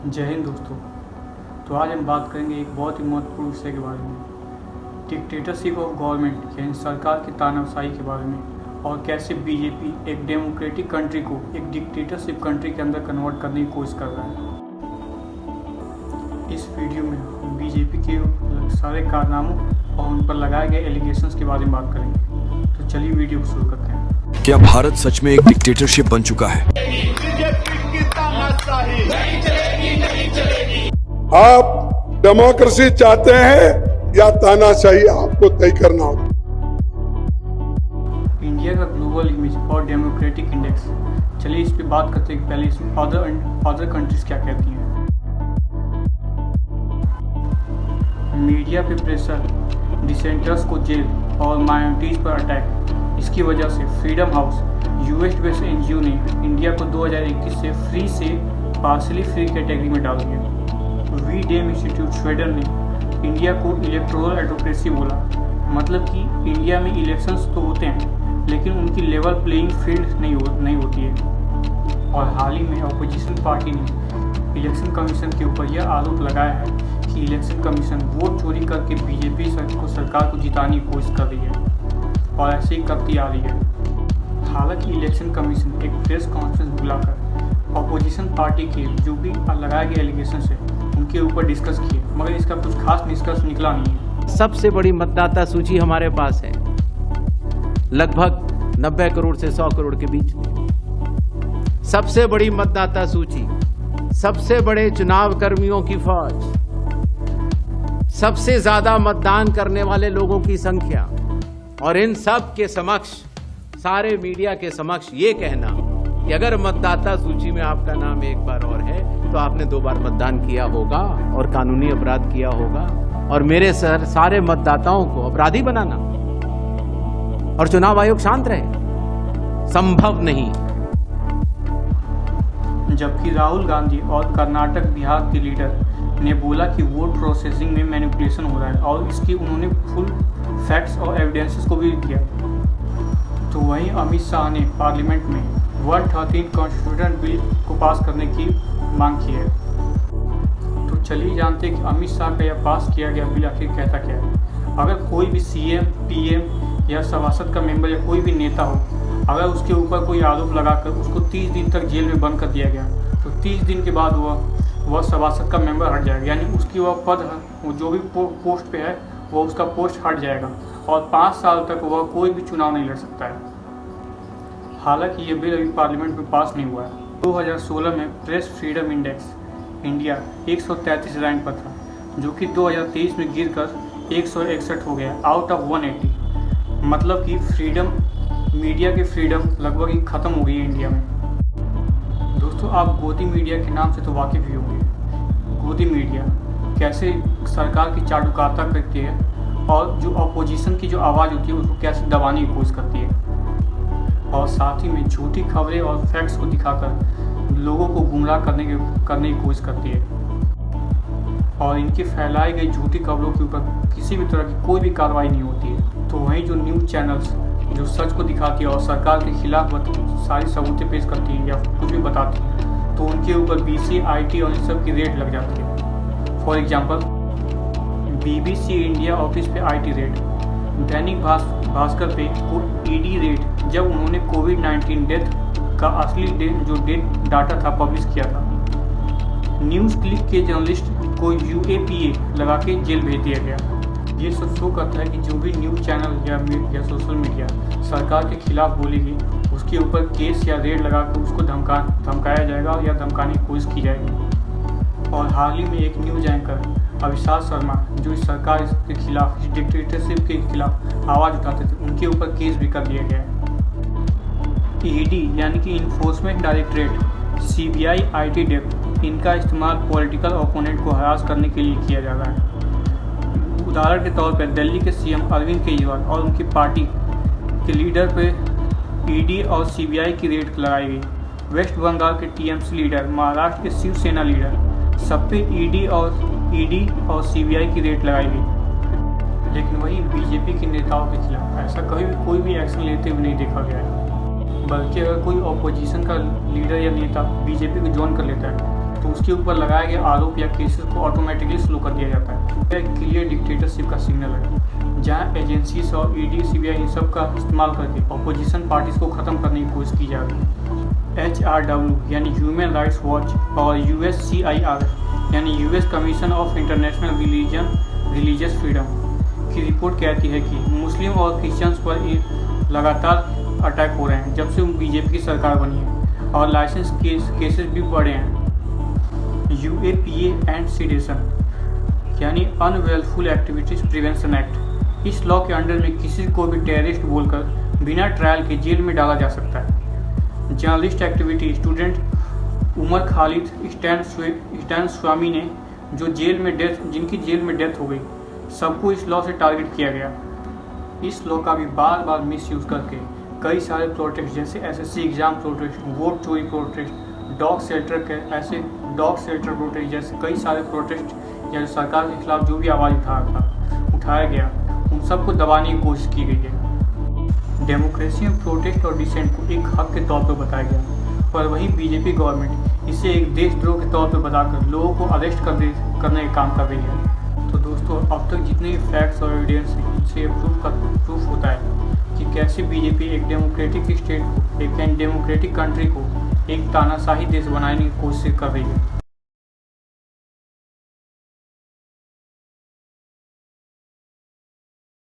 जय हिंद दोस्तों। तो आज हम बात करेंगे एक बहुत ही महत्वपूर्ण विषय के बारे में, डिक्टेटरशिप ऑफ गवर्नमेंट यानी सरकार की तानाशाही के बारे में, और कैसे बीजेपी एक डेमोक्रेटिक कंट्री को एक डिक्टेटरशिप कंट्री के अंदर कन्वर्ट करने की कोशिश कर रहा है। इस वीडियो में हम बीजेपी के सारे कारनामों और उन पर लगाए गए एलिगेशंस के बारे में बात करेंगे। तो चलिए वीडियो को शुरू करते हैं। क्या भारत सच में एक डिक्टेटरशिप बन चुका है? आप डेमोक्रेसी चाहते हैं या तानाशाही, आपको तय करना होगा। इंडिया का ग्लोबल इमेज और डेमोक्रेटिक इंडेक्स, चलिए इस पे बात करते हैं। पहले इसमें अदर कंट्रीज क्या कहती हैं। मीडिया पे प्रेशर, डिसेंटर्स को जेल और माइनॉरिटीज पर अटैक। इसकी वजह से freedom house US based NGO ने इंडिया को 2021 से फ्री से पार्शली फ्री कैटेगरी में डाल दिया। वी डेम इंस्टीट्यूट स्वीडन ने इंडिया को इलेक्टोरल एडोक्रेसी बोला, मतलब कि इंडिया में इलेक्शंस तो होते हैं लेकिन उनकी लेवल प्लेइंग फील्ड नहीं होती है। और हाल ही में अपोजिशन पार्टी ने इलेक्शन कमीशन के ऊपर यह आरोप लगाया है कि इलेक्शन कमीशन वोट चोरी करके बीजेपी सरकार को जिताने की कोशिश कर रही है और ऐसे ही करती आ रही है। हालांकि इलेक्शन कमीशन एक प्रेस कॉन्फ्रेंस बुलाकर अपोजिशन पार्टी के जो भी लगाए गए एलिगेशन है उनके ऊपर डिस्कस किए, मगर इसका कुछ खास निष्कर्ष निकला नहीं है। सबसे बड़ी मतदाता सूची हमारे पास है, लगभग 90 करोड़ से 100 करोड़ के बीच में। सबसे बड़ी मतदाता सूची, सबसे बड़े चुनाव कर्मियों की फौज, सबसे ज्यादा मतदान करने वाले लोगों की संख्या, और इन सब के समक्ष, सारे मीडिया के समक्ष ये कहना कि अगर मतदाता सूची में आपका नाम एक बार और है तो आपने 2 बार मतदान किया होगा और कानूनी अपराध किया होगा, और मेरे सारे मतदाताओं को अपराधी बनाना और चुनाव आयोग शांत रहे, संभव नहीं। जबकि राहुल गांधी और कर्नाटक बिहार के लीडर ने बोला कि वोट प्रोसेसिंग में मैनिपुलेशन हो रहा है और इसकी उन्होंने फुल फैक्ट्स और एविडेंसेस को भी दिया। तो वहीं अमित शाह ने पार्लियामेंट में 113 कॉन्स्टिट्यूशन बिल को पास करने की मांग की है। तो चलिए जानते हैं कि अमित शाह का यह पास किया गया बिल आखिर कहता क्या है। अगर कोई भी सीएम, पीएम या सभासद का मेंबर या कोई भी नेता हो, अगर उसके ऊपर कोई आरोप लगाकर उसको 30 दिन तक जेल में बंद कर दिया गया तो 30 दिन के बाद वह सभासद का मेंबर हट जाएगा, यानी उसकी वह पद जो भी पोस्ट पे है वो उसका पोस्ट हट जाएगा और 5 साल तक वह कोई भी चुनाव नहीं लड़ सकता है। हालांकि ये बिल अभी पार्लियामेंट में पास नहीं हुआ है। 2016 में press freedom index India 133 rank पर था, जो कि 2023 में गिरकर 161 हो गया आउट ऑफ 180। मतलब कि फ्रीडम, मीडिया की फ्रीडम लगभग ही ख़त्म हो गई है इंडिया में। दोस्तों, आप गोदी मीडिया के नाम से तो वाकिफ़ ही होंगे। गोदी मीडिया कैसे सरकार की चाटुकारिता करती है और जो अपोजिशन की जो आवाज़ होती है उसको कैसे दबाने की कोशिश करती है, और साथ ही में झूठी खबरें और फैक्ट्स को दिखाकर लोगों को गुमराह करने की कोशिश करती है। और इनकी फैलाई गई झूठी खबरों के ऊपर किसी भी तरह की कोई भी कार्रवाई नहीं होती है। तो वहीं जो न्यूज़ चैनल्स जो सच को दिखाती है और सरकार के खिलाफ सारी सबूतें पेश करती हैं या कुछ भी बताती हैं, तो उनके ऊपर बीसी, आईटी और इन सब की रेड लग जाती है। For example, BBC India office पे आईटी रेड, दैनिक भास्कर पे ईडी रेड जब उन्होंने कोविड-19 डेथ का असली डेथ डाटा था पब्लिश किया था। न्यूज़ क्लिक के जर्नलिस्ट को UAPA लगा के जेल भेज दिया गया। ये सब शो करता है कि जो भी न्यूज़ चैनल या सोशल मीडिया सरकार के खिलाफ बोलेगी उसके ऊपर केस या रेड लगा कर उसको धमकाया जाएगा या धमकाने की कोशिश की जाएगी। और हाल ही में एक न्यूज़ एंकर अविशाल शर्मा जो इस सरकार के खिलाफ, इस डिक्टेटरशिप के खिलाफ आवाज़ उठाते थे, उनके ऊपर केस भी कर दिया गया है। ED यानी कि enforcement directorate, CBI, IT depth, इनका इस्तेमाल पॉलिटिकल ओपोनेंट को हरास करने के लिए किया जा रहा है। उदाहरण के तौर पर दिल्ली के CM अरविंद केजरीवाल और उनकी पार्टी के लीडर पे ED और CBI की रेड लगाई गई। वेस्ट बंगाल के TMC लीडर, महाराष्ट्र के शिवसेना लीडर, सब पे ED और CBI की रेड लगाई गई। लेकिन वही बीजेपी के नेताओं के खिलाफ ऐसा कभी भी कोई भी एक्शन लेते हुए नहीं देखा गया है। बल्कि अगर कोई ऑपोजिशन का लीडर या नेता बीजेपी को ज्वाइन कर लेता है तो उसके ऊपर लगाए गए आरोप या केसेस को ऑटोमेटिकली स्लो कर दिया जाता है। यह क्लियर डिक्टेटरशिप का सिग्नल है, जहां एजेंसीज और ईडी, सीबीआई इन सब का इस्तेमाल करके अपोजिशन पार्टीज को ख़त्म करने की कोशिश की जा रही है। HRW यानी ह्यूमन राइट्स वॉच और USCIR यानी US commission of international religious freedom की रिपोर्ट कहती है कि मुस्लिम और क्रिश्चियंस पर लगातार अटैक हो रहे हैं जब से बीजेपी की सरकार बनी है, और लाइसेंस केसेस भी बढ़े हैं। UAPA एंड सिडेशन यानी अनवेलफुल एक्टिविटीज प्रिवेंशन एक्ट, इस लॉ के अंडर में किसी को भी टेररिस्ट बोलकर बिना ट्रायल के जेल में डाला जा सकता है। Journalist activity student Umar Khalid Stan Swamy ने जिनकी जेल में डेथ हो गई, सबको इस लॉ से टारगेट किया गया। इस लॉ का भी बार बार मिसयूज करके कई सारे प्रोटेस्ट जैसे SSC एग्जाम प्रोटेस्ट, वोट चोरी प्रोटेस्ट, डॉग शेल्टर प्रोटेस्ट जैसे कई सारे प्रोटेस्ट या सरकार के खिलाफ जो भी आवाज़ उठाया गया, उन सबको दबाने की कोशिश की गई है। डेमोक्रेसी में प्रोटेस्ट और डिसेंट को एक हक के तौर पर बताया गया, पर वहीं बीजेपी गवर्नमेंट इसे एक देशद्रोह के तौर पर बताकर लोगों को अरेस्ट करने का काम कर रही है। तो दोस्तों, अब तक जितने फैक्ट्स और एविडेंस हैं, इनसे प्रूफ होता है कि कैसे बीजेपी एक डेमोक्रेटिक स्टेट को, एक डेमोक्रेटिक कंट्री को एक तानाशाही देश बनाने की कोशिश कर रही है।